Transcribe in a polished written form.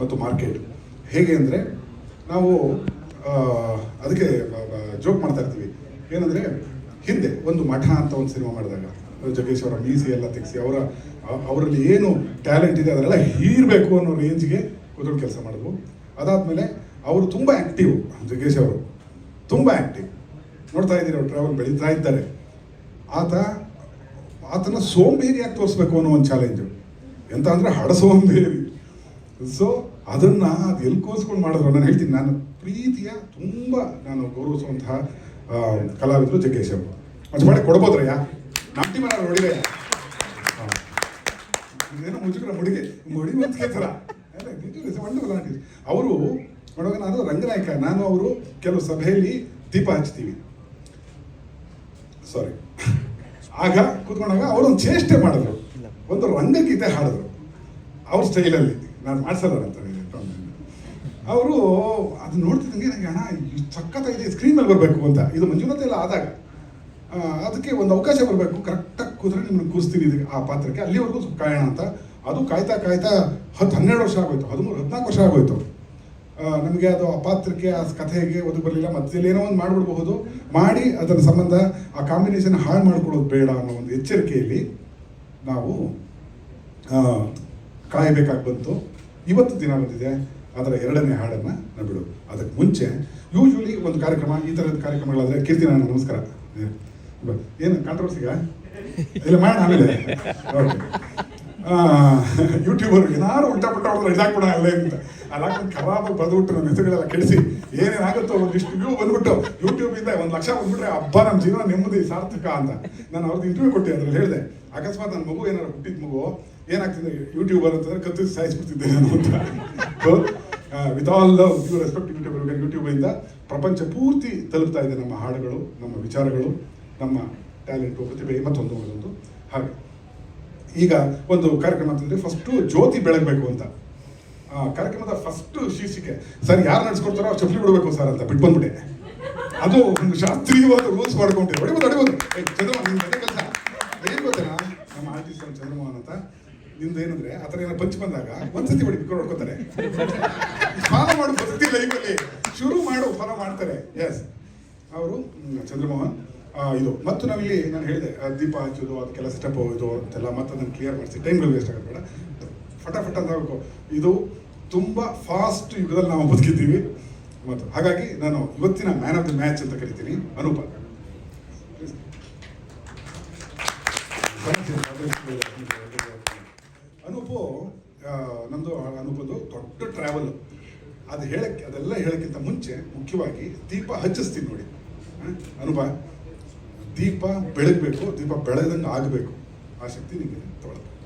ಮತ್ತು ಮಾರ್ಕೆಟ್ ಹೇಗೆ ಅಂದರೆ ನಾವು ಅದಕ್ಕೆ ಜೋಕ್ ಮಾಡ್ತಾ ಇರ್ತೀವಿ. ಏನಂದರೆ ಹಿಂದೆ ಒಂದು ಮಠ ಅಂತ ಒಂದು ಸಿನಿಮಾ ಮಾಡಿದಾಗ ಜಗ್ಗೇಶ್ ಅವರ ಮೀಸಿ ಎಲ್ಲ ತೆಗೆಸಿ ಅವರಲ್ಲಿ ಏನು ಟ್ಯಾಲೆಂಟ್ ಇದೆ ಅದನ್ನೆಲ್ಲ ಹೀರಬೇಕು ಅನ್ನೋ ರೇಂಜ್ಗೆ ಕೂತ್ಕೊಂಡು ಕೆಲಸ ಮಾಡಿದ್ವು. ಅದಾದಮೇಲೆ ಅವರು ತುಂಬ ಆ್ಯಕ್ಟಿವ್, ಜಗ್ಗೇಶ್ ಅವರು ತುಂಬ ಆ್ಯಕ್ಟಿವ್. ನೋಡ್ತಾ ಇದ್ದೀರಿ ಅವ್ರು ಟ್ರಾವೆಲ್ ಬೆಳೀತಾ ಇದ್ದಾರೆ. ಆತನ ಸೋಂಬೇರಿಯಾಗಿ ತೋರಿಸ್ಬೇಕು ಅನ್ನೋ ಒಂದು ಚಾಲೆಂಜು. ಎಂತ ಅಂದರೆ ಹಡಸೋಂಬೇರಿ. ಸೊ ಅದನ್ನು ಅದು ಎಲ್ಲಿ ಕೋರ್ಸ್ಕೊಂಡು ಮಾಡಿದ್ರು ನಾನು ಹೇಳ್ತೀನಿ. ನಾನು ಪ್ರೀತಿಯ ತುಂಬ ನಾನು ಗೌರವಿಸುವಂತಹ ಕಲಾವಿದರು ಜಗ್ಗೇಶ್ ಅವರು. ಅದು ಮಾಡಿ ಕೊಡ್ಬೋದ್ರಯ್ಯ ನಾಟಿ ಮನ ಹೊಡಿದೆಯ ಏನೋ ಮುಜುಗರ ಮುಡಿವಂತಿಗೆ ಥರ ವಂಡರ್ಫುಲ್ ಆರ್ಟಿಸ್ಟ್ ಅವರು. ನೋಡುವಾಗ ನಾನು ರಂಗನಾಯಕ, ನಾನು ಅವರು ಕೆಲವು ಸಭೆಯಲ್ಲಿ ದೀಪ ಹಚ್ತೀವಿ, ಸಾರಿ, ಆಗ ಕೂತ್ಕೊಂಡಾಗ ಅವರೊಂದು ಚೇಷ್ಟೆ ಮಾಡಿದ್ರು, ಒಂದು ರಂಗಗೀತೆ ಹಾಡಿದ್ರು ಅವ್ರ ಸ್ಟೈಲಲ್ಲಿ. ನಾನು ಮಾಡ್ಸಲ್ಲ ಅಂತ ಅವರು ಅದು ನೋಡ್ತಿದ್ದಂಗೆ ನನಗೆ ಅಣ್ಣ ಸಖತ್ತಾಗಿದೆ, ಸ್ಕ್ರೀನ್ ಮೇಲೆ ಬರಬೇಕು ಅಂತ. ಇದು ಮಂಜುನಾಥ ಎಲ್ಲ ಆದಾಗ ಅದಕ್ಕೆ ಒಂದು ಅವಕಾಶ ಬರಬೇಕು, ಕರೆಕ್ಟಾಗಿ ಕೂತ್ರೆ ನಿಮ್ಮನ್ನು ಕೂರಿಸ್ತೀನಿ ಇದಕ್ಕೆ ಆ ಪಾತ್ರಕ್ಕೆ, ಅಲ್ಲಿವರೆಗೂ ಕಾಯೋಣ ಅಂತ. ಅದು ಕಾಯ್ತಾ 12 ವರ್ಷ ಆಗೋಯ್ತು, 13-14 ವರ್ಷ ಆಗೋಯ್ತು. ನಮಗೆ ಅದು ಆ ಪಾತ್ರಕ್ಕೆ ಆ ಕಥೆಗೆ ಒದಗಿ ಬರಲಿಲ್ಲ. ಮತ್ತೆ ಏನೋ ಒಂದು ಮಾಡಿಬಿಡ್ಬಹುದು, ಮಾಡಿ ಅದರ ಸಂಬಂಧ ಆ ಕಾಂಬಿನೇಷನ್ ಹಾಳು ಮಾಡ್ಕೊಳ್ಳೋದು ಬೇಡ ಅನ್ನೋ ಒಂದು ಎಚ್ಚರಿಕೆಯಲ್ಲಿ ನಾವು ಕಾಯಬೇಕಾಗಿ ಬಂತು. ಇವತ್ತು ದಿನ ಬಂದಿದೆ, ಅದರ 2ನೇ ಹಾಡನ್ನು ನಾವು ಬಿಡೋದು. ಅದಕ್ಕೆ ಮುಂಚೆ ಯೂಶ್ವಲಿ ಒಂದು ಕಾರ್ಯಕ್ರಮ, ಈ ಥರದ ಕಾರ್ಯಕ್ರಮಗಳಾದರೆ ಕೀರ್ತಿ, ನಾನು ನಮಸ್ಕಾರ, ಏನು ಕಾಂಟ್ರವರ್ಸಿಗ ಇಲ್ಲ ಮಾಡೋಣ ಆಮೇಲೆ. ಓಕೆ, ಯೂಟ್ಯೂಬರ್ ಏನಾರು ಉಲ್ಟಾ ಪುಟ್ಟ ಹೊಡೆದ್ರೆ ಇದಾಕ್ಬಿಡ ಅಲ್ಲೇ ಅಂತ ಅಲ್ಲಾಕೊಂಡು ಖರಾಬಾಗಿ ಬರೆದ್ಬಿಟ್ಟು ನಮ್ಮ ಹೆಸರುಗಳೆಲ್ಲ ಕೆಡಿಸಿ ಏನೇನಾಗುತ್ತೋ ಒಂದಿಷ್ಟು ವ್ಯೂ ಬಂದ್ಬಿಟ್ಟು ಯೂಟ್ಯೂಬಿಂದ 1 ಲಕ್ಷ ಬಂದ್ಬಿಟ್ರೆ ಹಬ್ಬ, ನಮ್ಮ ಜೀವನ ನೆಮ್ಮದಿ ಸಾರ್ಥಕ ಅಂತ ನಾನು ಅವ್ರದ್ದು ಇಂಟರ್ವ್ಯೂ ಕೊಟ್ಟೆ. ಅದ್ರಲ್ಲಿ ಹೇಳಿದೆ, ಅಕಸ್ಮಾತ್ ನನ್ನ ಮಗು ಏನಾರು ಹುಟ್ಟಿದ ಮಗು ಏನಾಗ್ತಿದೆ ಯೂಟ್ಯೂಬರ್ ಅಂತಂದ್ರೆ ಕತ್ತಿಸಿ ಸಾಯಿಸ್ಬಿಡ್ತಿದ್ದೆ ನಾನು ಅಂತ. With all love you respect ಯೂಟ್ಯೂಬಿಂದ ಪ್ರಪಂಚ ಪೂರ್ತಿ ತಲುಪ್ತಾ ಇದೆ ನಮ್ಮ ಹಾಡುಗಳು, ನಮ್ಮ ವಿಚಾರಗಳು, ನಮ್ಮ ಟ್ಯಾಲೆಂಟು, ಪ್ರತಿಭೆ, ಮತ್ತೊಂದು ಒಂದೊಂದು. ಹಾಗೆ ಈಗ ಒಂದು ಕಾರ್ಯಕ್ರಮ ಅಂತಂದರೆ ಫಸ್ಟು ಜ್ಯೋತಿ ಬೆಳಗಬೇಕು ಅಂತ. ಕಾರ್ಯಕ್ರಮದ ಫಸ್ಟ್ ಶೀರ್ಷಿಕೆ, ಸರ್ ಯಾರು ನಡೆಸ್ಕೊಡ್ತಾರೋ ಅವ್ರು ಚಪ್ಪಲಿ ಬಿಡಬೇಕು ಸರ್ ಅಂತ ಬಿಟ್ಟು ಬಂದ್ಬಿಟ್ಟೆ. ಅದು ಒಂದು ಶಾಸ್ತ್ರೀಯವಾದ ರೂಲ್ಸ್ ಮಾಡ್ಕೊಂಡಿದೆ. ಹೊಡಿಬೋದು ಚಂದ್ರಮೋಹನ್, ನಿಮ್ಮ ಜೊತೆ ಕೆಲಸ ಏನು ಗೊತ್ತೇನಾ, ನಮ್ಮ ಆರ್ಟಿಸ್ಟ್ ಚಂದ್ರಮೋಹನ್ ಅಂತ. ನಿಮ್ದು ಏನಂದ್ರೆ ಆ ಥರ ಏನೋ ಪಂಚ್ ಬಂದಾಗ ಒಂದ್ಸತಿ ಹೊಡಿ ಬಿಟ್ಟು ಹೊಡ್ಕೋತಾರೆ. ಫಾಲೋ ಮಾಡು ಬರ್ತಿ ಲೈಫಲ್ಲಿ, ಶುರು ಮಾಡು, ಫಾಲೋ ಮಾಡ್ತಾರೆ. ಎಸ್, ಅವರು ಚಂದ್ರಮೋಹನ್. ಇದು ಮತ್ತು ನಾವಿಲ್ಲಿ ನಾನು ಹೇಳಿದೆ ದೀಪ ಹಚ್ಚೋದು, ಅದಕ್ಕೆಲ್ಲ ಸ್ಟೆಪ್ ಇದು ಅಂತೆಲ್ಲ ಮತ್ತೆ ಅದನ್ನು ಕ್ಲಿಯರ್ ಮಾಡಿಸಿ ಟೈಮ್ಗಳು ವೇಸ್ಟ್ ಆಗೋದು ಬೇಡ, ಫಟಾಫಟ್ ಅಂತ ಆಗಬೇಕು. ಇದು ತುಂಬ ಫಾಸ್ಟ್ ಯುಗದಲ್ಲಿ ನಾವು ಬದುಕಿದ್ದೀವಿ. ಮತ್ತು ಹಾಗಾಗಿ ನಾನು ಇವತ್ತಿನ ಮ್ಯಾನ್ ಆಫ್ ದಿ ಮ್ಯಾಚ್ ಅಂತ ಕರಿತೀನಿ ಅನೂಪ. ಅನೂಪು ನಮ್ಮದು ಅನೂಪದು ದೊಡ್ಡ ಟ್ರಾವೆಲ್. ಅದೆಲ್ಲ ಹೇಳೋಕ್ಕಿಂತ ಮುಂಚೆ ಮುಖ್ಯವಾಗಿ ದೀಪ ಹಚ್ಚಿಸ್ತೀನಿ ನೋಡಿ. ಅನೂಪ, ದೀಪ ಬೆಳಗಬೇಕು, ದೀಪ ಬೆಳಗದಂಗೆ ಆಗಬೇಕು, ಆ ಶಕ್ತಿ ನಿಮಗೆ ತೊಗೊಳ್ಬೇಕು.